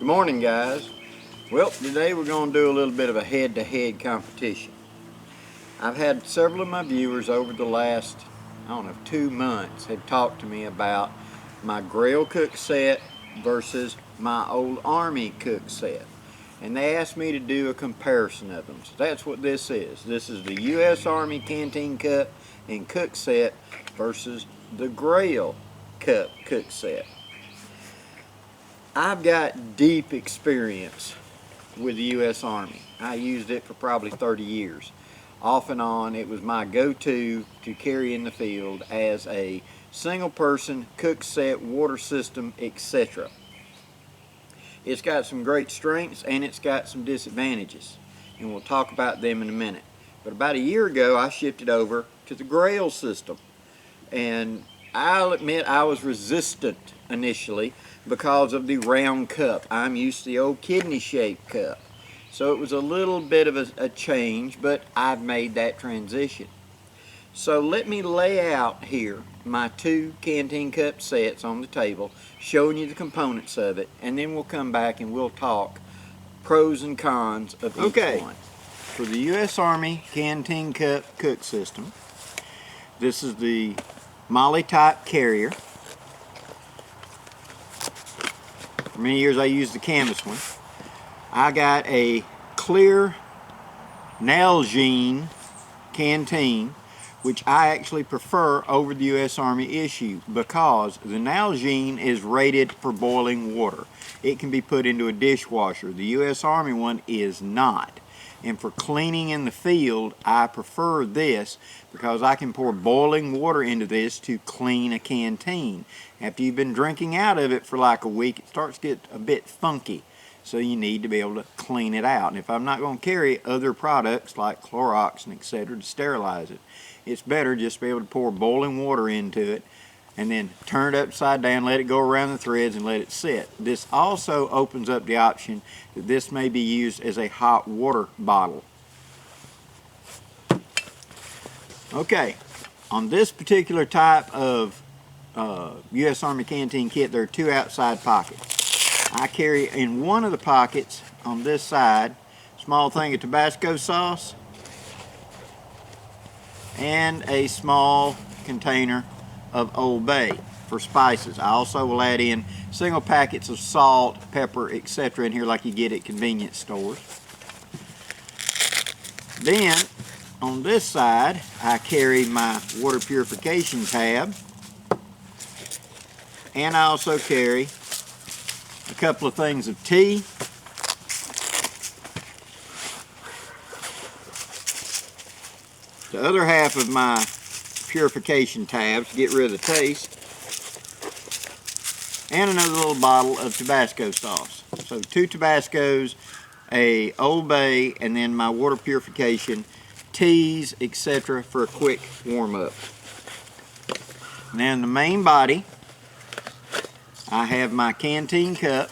Good morning, guys. Well, today we're going to do a little bit of a head-to-head competition. I've had several of my viewers over the last, 2 months have talked to me about my Grayl cook set versus my old Army cook set. And they asked me to do a comparison of them. So that's what this is. This is the U.S. Army Canteen Cup and Cook Set versus the Grayl Cup Cook Set. I've got deep experience with the U.S. Army. I used it for probably 30 years. Off and on, it was my go-to to carry in the field as a single person cook set, water system, etc. It's got some great strengths and it's got some disadvantages, and we'll talk about them in a minute. But about a year ago I shifted over to the Grayl system, and I'll admit I was resistant initially because of the round cup. I'm used to the old kidney shaped cup, so it was a little bit of a change, but I've made that transition. So let me lay out here my two Canteen Cup sets on the table, showing you the components of it, and then we'll come back and we'll talk pros and cons of each one. For the U.S. Army Canteen Cup cook system, this is the Molly type carrier. For many years I used the canvas one. I got a clear Nalgene canteen, which I actually prefer over the U.S. Army issue, because the Nalgene is rated for boiling water. It can be put into a dishwasher. The U.S. Army one is not. And for cleaning in the field, I prefer this because I can pour boiling water into this to clean a canteen. After you've been drinking out of it for like a week, it starts to get a bit funky. So you need to be able to clean it out. And if I'm not going to carry other products like Clorox and etc. to sterilize it, it's better just to be able to pour boiling water into it and then turn it upside down, let it go around the threads and let it sit. This also opens up the option that this may be used as a hot water bottle. Okay, on this particular type of U.S. Army canteen kit, there are two outside pockets. I carry in one of the pockets on this side a small thing of Tabasco sauce and a small container of Old Bay for spices. I also will add in single packets of salt, pepper, etc. in here like you get at convenience stores. Then on this side I carry my water purification tab, and I also carry a couple of things of tea, the other half of my purification tabs to get rid of the taste, and another little bottle of Tabasco sauce. So 2 Tabascos, a Old Bay, and then my water purification, teas, etc. for a quick warm-up. Now in the main body I have my Canteen Cup,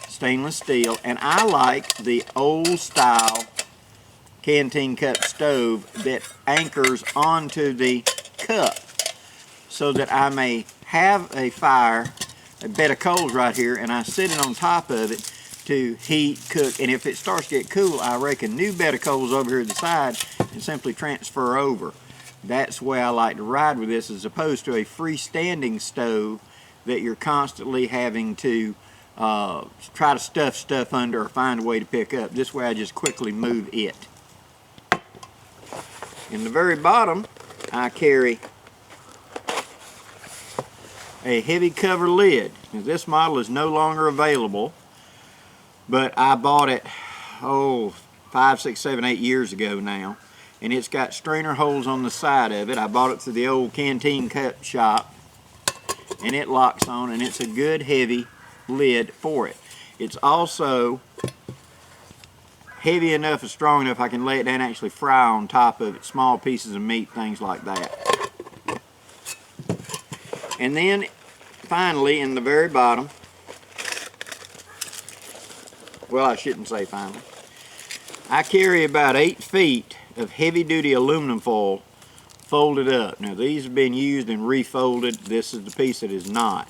stainless steel, and I like the old style Canteen Cup stove that anchors onto the cup so that I may have a fire, a bed of coals right here, and I sit it on top of it to heat, cook, and if it starts to get cool, I rake a new bed of coals over here to the side and simply transfer over. That's the way I like to ride with this, as opposed to a freestanding stove that you're constantly having to try to stuff stuff under or find a way to pick up. This way I just quickly move it. In the very bottom, I carry a heavy cover lid. Now, this model is no longer available, but I bought it, 5, 6, 7, 8 years ago now, and it's got strainer holes on the side of it. I bought it through the old Canteen Cup shop, and it locks on, and it's a good heavy lid for it. It's also heavy enough and strong enough I can lay it down and actually fry on top of it, small pieces of meat, things like that. And then finally, in the very bottom, well, I shouldn't say finally, I carry about 8 feet of heavy-duty aluminum foil folded up. Now these have been used and refolded. This is the piece that is not.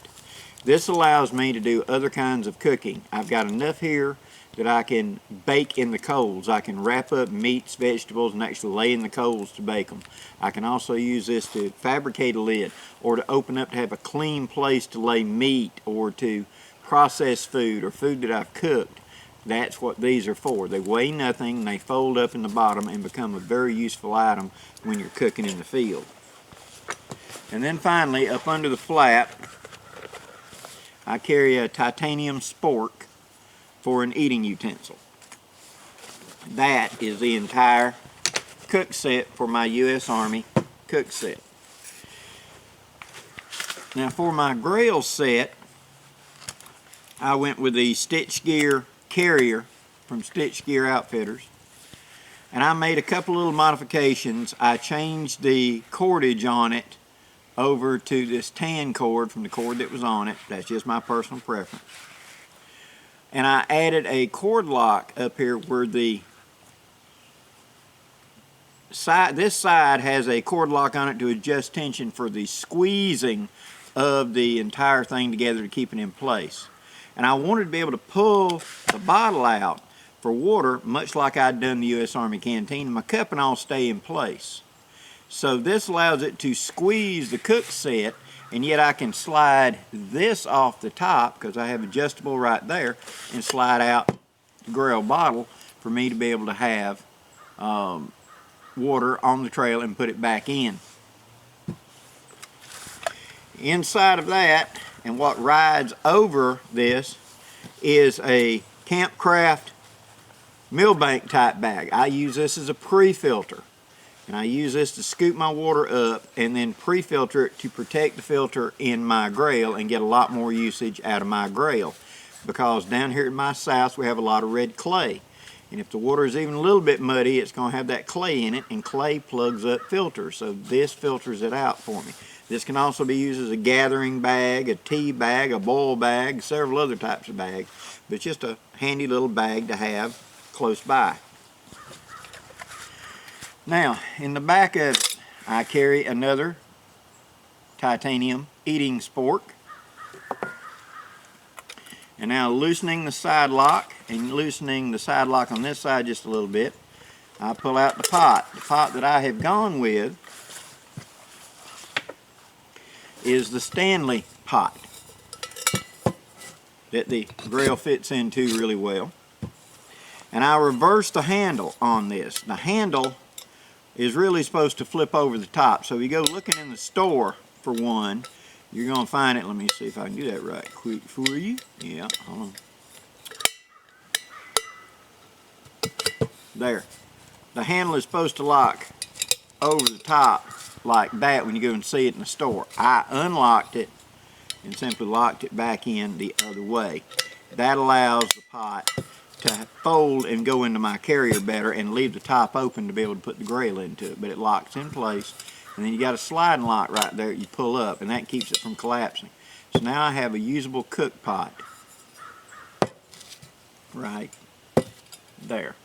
This allows me to do other kinds of cooking. I've got enough here that I can bake in the coals. I can wrap up meats, vegetables, and actually lay in the coals to bake them. I can also use this to fabricate a lid, or to open up to have a clean place to lay meat, or to process food, or food that I've cooked. That's what these are for. They weigh nothing, and they fold up in the bottom and become a very useful item when you're cooking in the field. And then finally, up under the flap, I carry a titanium spork for an eating utensil. That is the entire cook set for my U.S. Army cook set. Now for my Grayl set, I went with the Stitch Gear carrier from Stitch Gear Outfitters, and I made a couple little modifications. I changed the cordage on it over to this tan cord from the cord that was on it. That's just my personal preference. And I added a cord lock up here where the side, this side has a cord lock on it to adjust tension for the squeezing of the entire thing together to keep it in place. And I wanted to be able to pull the bottle out for water, much like I'd done the U.S. Army canteen, and my cup and all stay in place. So this allows it to squeeze the cook set, and yet I can slide this off the top, because I have adjustable right there, and slide out the Grayl bottle for me to be able to have water on the trail and put it back in. Inside of that, and what rides over this, is a Campcraft millbank type bag. I use this as a pre-filter, and I use this to scoop my water up and then pre-filter it to protect the filter in my Grayl and get a lot more usage out of my Grayl, because down here in my south we have a lot of red clay, and if the water is even a little bit muddy, it's going to have that clay in it, and clay plugs up filters, so this filters it out for me. This can also be used as a gathering bag, a tea bag, a boil bag, several other types of bags, but it's just a handy little bag to have close by. Now, in the back of it, I carry another titanium eating spork. And now loosening the side lock, and loosening the side lock on this side just a little bit, I pull out the pot. The pot that I have gone with is the Stanley pot that the Grayl fits into really well. And I reverse the handle on this. The handle is really supposed to flip over the top. So if you go looking in the store for one, you're going to find it. Let me see if I can do that right quick for you. Yeah, hold on. There. The handle is supposed to lock over the top like that when you go and see it in the store. I unlocked it and simply locked it back in the other way. That allows the pot to fold and go into my carrier better and leave the top open to be able to put the Grayl into it, but it locks in place. And then you got a sliding lock right there you pull up, and that keeps it from collapsing. So now I have a usable cook pot right there.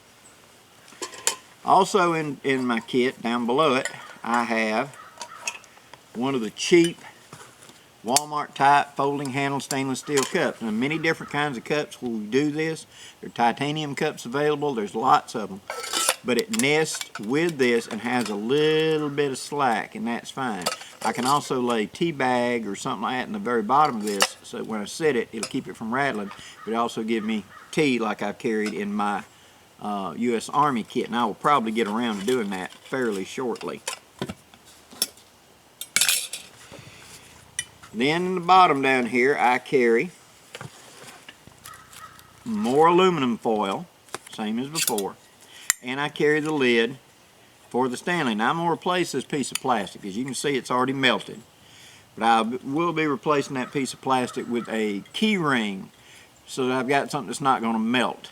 Also in my kit down below it, I have one of the cheap Walmart type folding handle stainless steel cups. Now many different kinds of cups will do this. There are titanium cups available, there's lots of them. But it nests with this and has a little bit of slack, and that's fine. I can also lay tea bag or something like that in the very bottom of this, so when I set it, it'll keep it from rattling, but it also give me tea like I've carried in my U.S. Army kit, and I will probably get around to doing that fairly shortly. Then in the bottom down here, I carry more aluminum foil, same as before, and I carry the lid for the Stanley. Now I'm going to replace this piece of plastic. As you can see, it's already melted, but I will be replacing that piece of plastic with a key ring so that I've got something that's not going to melt.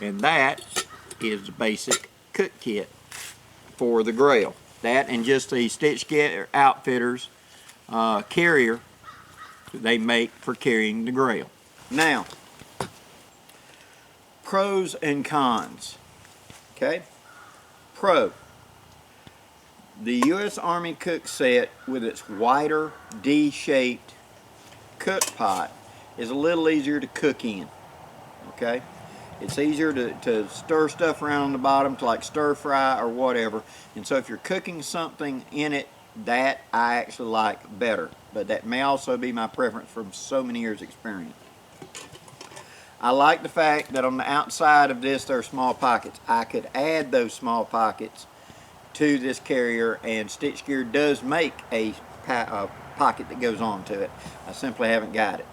And that is the basic cook kit for the Grayl. That and just the Stitch Gear Outfitters carrier that they make for carrying the Grayl. Now, pros and cons. Okay? Pro. The U.S. Army Cook Set with its wider D-shaped cook pot is a little easier to cook in, okay? It's easier to stir stuff around on the bottom to like stir fry or whatever. And so if you're cooking something in it, that I actually like better. But that may also be my preference from so many years experience. I like the fact that on the outside of this there are small pockets. I could add those small pockets to this carrier, and Stitch Gear does make a pocket that goes onto it. I simply haven't got it.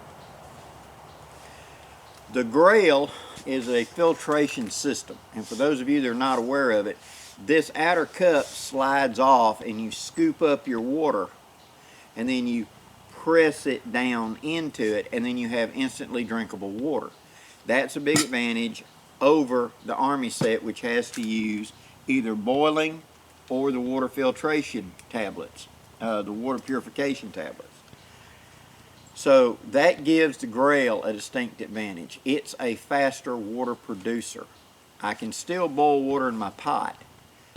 The Grayl is a filtration system, and for those of you that are not aware of it, this outer cup slides off and you scoop up your water and then you press it down into it, and then you have instantly drinkable water. That's a big advantage over the Army set, which has to use either boiling or the water filtration tablets, the water purification tablets. So that gives the Grayl a distinct advantage. It's a faster water producer. I can still boil water in my pot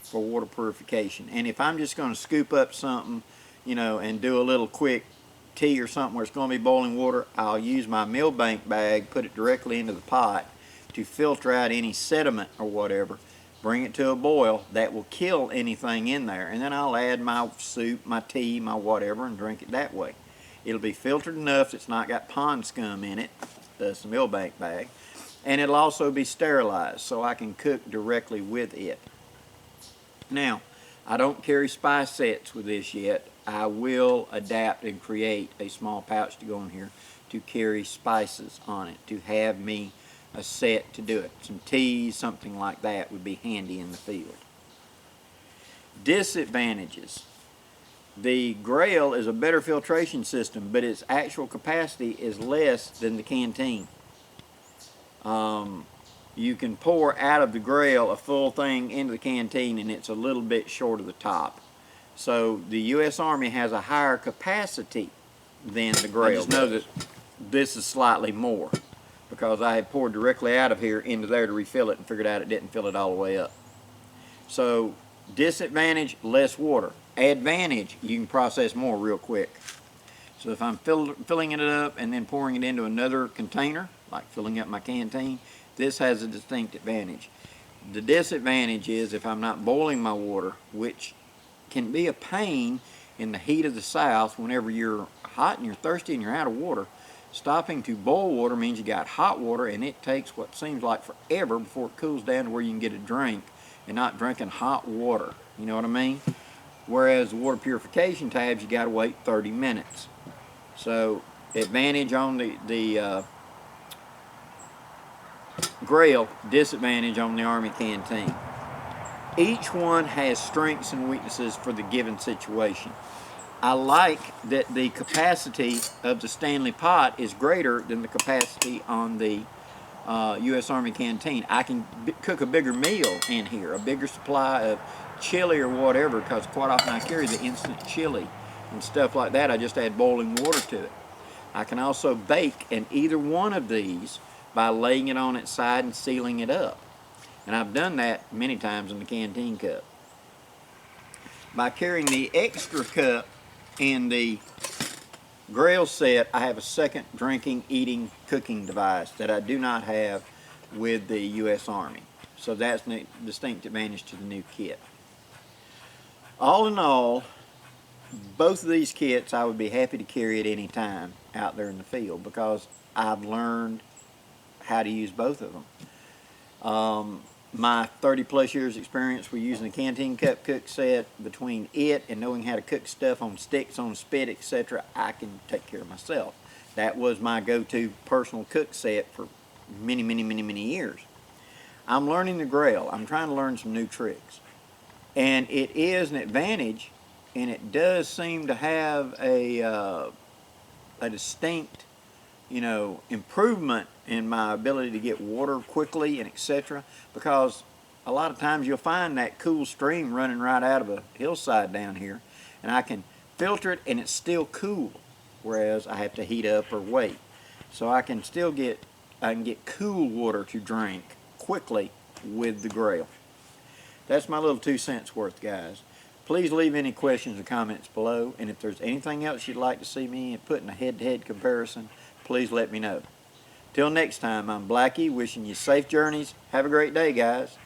for water purification. And if I'm just going to scoop up something, you know, and do a little quick tea or something where it's going to be boiling water, I'll use my millbank bag, put it directly into the pot to filter out any sediment or whatever, bring it to a boil. That will kill anything in there, and then I'll add my soup, my tea, my whatever, and drink it that way. It'll be filtered enough it's not got pond scum in it, that's the millbank bag, and it'll also be sterilized so I can cook directly with it. Now, I don't carry spice sets with this yet. I will adapt and create a small pouch to go in here to carry spices on it, to have me a set to do it. Some teas, something like that would be handy in the field. Disadvantages. The Grayl is a better filtration system, but its actual capacity is less than the Canteen. You can pour out of the Grayl a full thing into the Canteen, and it's a little bit short of the top. So the U.S. Army has a higher capacity than the Grayl. I just know that this is slightly more because I had poured directly out of here into there to refill it and figured out it didn't fill it all the way up. So disadvantage, less water. Advantage, you can process more real quick. So if I'm filling it up and then pouring it into another container, like filling up my Canteen, this has a distinct advantage. The disadvantage is if I'm not boiling my water, which can be a pain in the heat of the South whenever you're hot and you're thirsty and you're out of water. Stopping to boil water means you got hot water, and it takes what seems like forever before it cools down to where you can get a drink and not drinking hot water. You know what I mean? Whereas the water purification tabs, you got to wait 30 minutes. So advantage on the Grayl, disadvantage on the Army Canteen. Each one has strengths and weaknesses for the given situation. I like that the capacity of the Stanley pot is greater than the capacity on the U.S. Army Canteen. I can cook a bigger meal in here, a bigger supply of chili or whatever, because quite often I carry the instant chili and stuff like that. I just add boiling water to it. I can also bake in either one of these by laying it on its side and sealing it up. And I've done that many times in the Canteen cup. By carrying the extra cup in the Grayl set, I have a second drinking, eating, cooking device that I do not have with the U.S. Army. So that's a distinct advantage to the new kit. All in all, both of these kits I would be happy to carry at any time out there in the field because I've learned how to use both of them. My 30 plus years experience with using the Canteen Cook Set, between it and knowing how to cook stuff on sticks, on a spit, etc., I can take care of myself. That was my go-to personal cook set for many, many, many, many years. I'm learning the Grayl. I'm trying to learn some new tricks. And it is an advantage, and it does seem to have a distinct, you know, improvement in my ability to get water quickly and etc. Because a lot of times you'll find that cool stream running right out of a hillside down here, and I can filter it and it's still cool, whereas I have to heat up or wait. So I can get cool water to drink quickly with the Grayl. That's my little 2 cents worth, guys. Please leave any questions or comments below, and if there's anything else you'd like to see me put in a head-to-head comparison, please let me know. Till next time, I'm Blackie, wishing you safe journeys. Have a great day, guys.